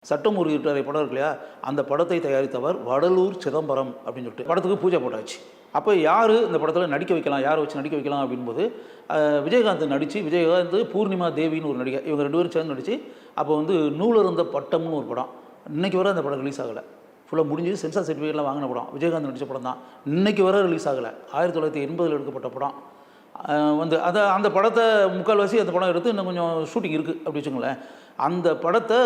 சட்டம் ஒரு இருட்டறை படம் இருக்கு இல்லையா, அந்த படத்தை தயாரித்தவர் வடலூர் சிதம்பரம் அப்படின்னு சொல்லிட்டு படத்துக்கு பூஜை போட்டாச்சு. அப்போ யார் இந்த படத்தில் நடிக்க வைக்கலாம், யாரை வச்சு நடிக்க வைக்கலாம் அப்படின்போது விஜயகாந்த் நடித்து, விஜயகாந்த் பூர்ணிமா தேவின்னு ஒரு நடிகை, இவங்க 2 பேரும் சேர்ந்து நடித்து, அப்போ வந்து நூலருந்த பட்டம்னு ஒரு படம், இன்றைக்கி வர அந்த படம் ரிலீஸ் ஆகலை. ஃபுல்லாக முடிஞ்சு சென்சார் சர்டிஃபிகேட்லாம் வாங்கின படம், விஜயகாந்த் நடித்த படம் தான், இன்றைக்கி வர ரிலீஸ் ஆகலை. 1980 எடுக்கப்பட்ட படம். வந்து அந்த படத்தை முக்கால்வாசி அந்த படம் எடுத்து இன்னும் கொஞ்சம் ஷூட்டிங் இருக்குது அப்படி வச்சுங்களேன். அந்த படத்தை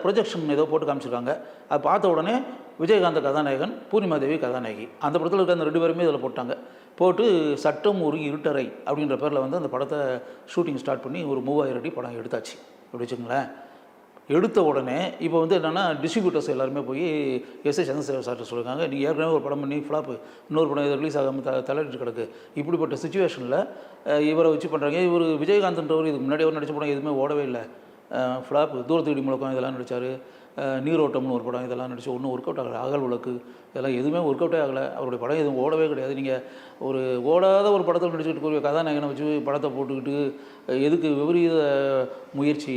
ப்ரொஜெக்ஷன் ஏதோ போட்டு காமிச்சிருக்காங்க. அதை பார்த்த உடனே விஜயகாந்த் கதாநாயகன், பூர்ணிமா தேவி கதாநாயகி, அந்த படத்தில் இருக்க அந்த 2 பேருமே இதில் போட்டாங்க. போட்டு சட்டம் ஒரு இருட்டறை அப்படின்ற பேரில் வந்து அந்த படத்தை ஷூட்டிங் ஸ்டார்ட் பண்ணி ஒரு 3000 அடி படம் எடுத்தாச்சு அப்படி வச்சுங்களேன். எடுத்த உடனே இப்போ வந்து என்னென்னா டிஸ்ட்ரிபியூட்டர்ஸ் எல்லாருமே போய் எஸ்ஏ சந்திரசேகர் சார்ட்ட சொல்லியிருக்காங்க, நீங்கள் ஏற்கனவே ஒரு படம் பண்ணி ஃப்ளாப்பு, இன்னொரு படம் இதை ரிலீஸ் ஆகாமல் தள்ளிட்டு கிடக்கு, இப்படிப்பட்ட சுச்சுவேஷனில் இவரை வச்சு பண்ணுறாங்க. இவர் விஜயகாந்த்ன்றவர் இதுக்கு முன்னாடி அவர் நடித்த படம் எதுவுமே ஓடவே இல்லை, ஃப்ளாப்பு, தூரத்து இடி முழக்கம் இதெல்லாம் நடித்தார், நீரோட்டம்னு ஒரு படம் இதெல்லாம் நடிச்சு ஒன்றும் ஒர்க் அவுட் ஆகலை, அகல் விளக்கு இதெல்லாம் எதுவுமே ஒர்க் அவுட்டே ஆகலை. அவருடைய படம் எதுவும் ஓடவே கிடையாது. நீங்கள் ஒரு ஓடாத ஒரு படத்தில் நடிச்சுக்கிட்டு போய் கதாநாயகனை வச்சு படத்தை போட்டுக்கிட்டு எதுக்கு விபரீத முயற்சி,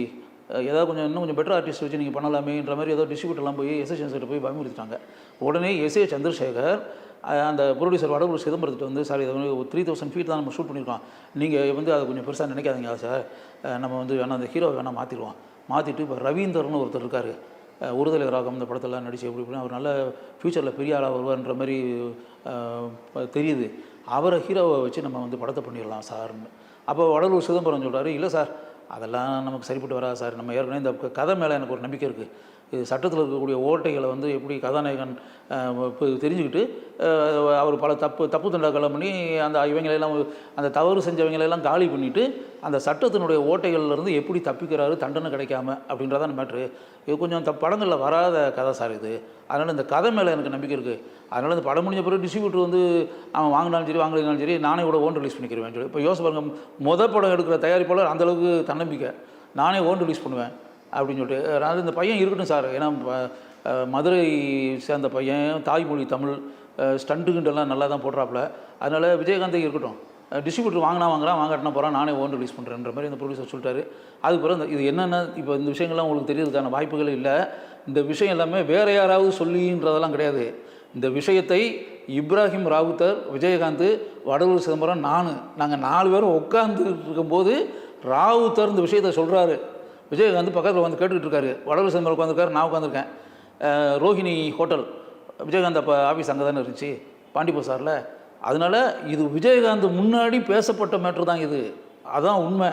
ஏதாவது இன்னும் கொஞ்சம் பெட்டர் ஆர்டிஸ்ட் வச்சு நீங்கள் பண்ணலாமேன்ற மாதிரி ஏதோ டிஸ்ட்ரிபியூட்டர்லாம் போய் எஸ்ஏ சந்திரசேகர் போய் பயமுறுத்திட்டாங்க. உடனே எஸ்ஏ சந்திரசேகர் அந்த ப்ரொடியூசர் வடலூர் சிதம்பரத்துட்டு வந்து, சார் இதை வந்து 3000 ஃபீட் தான் நம்ம ஷூட் பண்ணியிருக்கோம், நீங்கள் வந்து அதை கொஞ்சம் பெருசாக நினைக்காதீங்க சார், நம்ம வந்து வேணால் அந்த ஹீரோவை வேணால் மாற்றிடுவோம், மாற்றிட்டு இப்போ ரவீந்தர்னு ஒருத்தர் இருக்கார், ஒருதலை ராகம் இந்த படத்தெல்லாம் நடிச்சு எப்படி இப்படி அவர் நல்ல ஃப்யூச்சரில் பெரிய ஆளாக வருவார்ன்ற மாதிரி தெரியுது, அவரை ஹீரோவை வச்சு நம்ம வந்து படத்தை பண்ணிடலாம் சார்னு. அப்போ வடலூர் சிதம்பரம் சொல்கிறாரு, இல்லை சார் அதெல்லாம் நமக்கு சரிப்பட்டு வராது சார், நம்ம ஏற்கனவே இந்த கதை மேலே எனக்கு ஒரு நம்பிக்கை இருக்குது, இது சட்டத்தில் இருக்கக்கூடிய ஓட்டைகளை வந்து எப்படி கதாநாயகன் இப்போ தெரிஞ்சுக்கிட்டு அவர் பல தப்பு தண்டாக்களை பண்ணி அந்த இவங்களெல்லாம் அந்த தவறு செஞ்சவங்களெல்லாம் காலி பண்ணிவிட்டு அந்த சட்டத்தினுடைய ஓட்டைகள்லேருந்து எப்படி தப்பிக்கிறாரு தண்டனை கிடைக்காம அப்படின்றதான் மேட்ரு. இது கொஞ்சம் படங்களில் வராத கதை சார் இது, அதனால் இந்த கதை மேலே எனக்கு நம்பிக்கை இருக்குது, அதனால் இந்த படம் முடிஞ்ச பிறகு டிஸ்ட்ரிபியூட்டர் வந்து அவன் வாங்கினாலும் சரி வாங்கலைனாலும் சரி நானே கூட ஓன் ரிலீஸ் பண்ணிக்கிறேன் சொல்லி. இப்போ யோசிச்சு பாருங்க, படம் எடுக்கிற தயாரிப்பாளர் அந்தளவுக்கு தன்னம்பிக்கை, நானே ஓன் ரிலீஸ் பண்ணுவேன் அப்படின்னு சொல்லிட்டு. அதாவது இந்த பையன் இருக்கட்டும் சார், ஏன்னா மதுரை சேர்ந்த பையன், தாய்மொழி தமிழ், ஸ்டண்ட்டுகிட்டெல்லாம் நல்லா தான் போடுறாப்புல, அதனால் விஜயகாந்தே இருக்கட்டும், டிஸ்ட்ரிபியூட்டர் வாங்குறான் வாங்கட்டினா போகிறான், நானே ஓன் ரிலீஸ் பண்ணுறேன்ற மாதிரி இந்த ப்ரொடியூசர் சொல்லிட்டாரு. அதுக்கு பிறகு இது என்னென்ன இப்போ இந்த விஷயங்கள்லாம் உங்களுக்கு தெரியறதுக்கான வாய்ப்புகள் இல்லை. இந்த விஷயம் எல்லாமே வேறு யாராவது சொல்லின்றதெல்லாம் கிடையாது. இந்த விஷயத்தை இப்ராஹிம் ராவுத்தர், விஜயகாந்த், வடலூர் சிதம்பரம், நாங்கள் 4 பேரும் உட்காந்து இருக்கும்போது ராவுத்தர் இந்த விஷயத்தை சொல்கிறாரு, விஜயகாந்த் பக்கத்தில் வந்து கேட்டுக்கிட்டு இருக்காரு, வடலூர் சிதம்பரம் உட்காந்துருக்காரு, நான் உட்காந்துருக்கேன். ரோஹிணி ஹோட்டல், விஜயகாந்த் அப்போ ஆஃபீஸ் அங்கே தானே இருந்துச்சு பாண்டிப்பூர் சாரில், அதனால் இது விஜயகாந்த் முன்னாடி பேசப்பட்ட மேட்ரு தான் இது, அதான் உண்மை.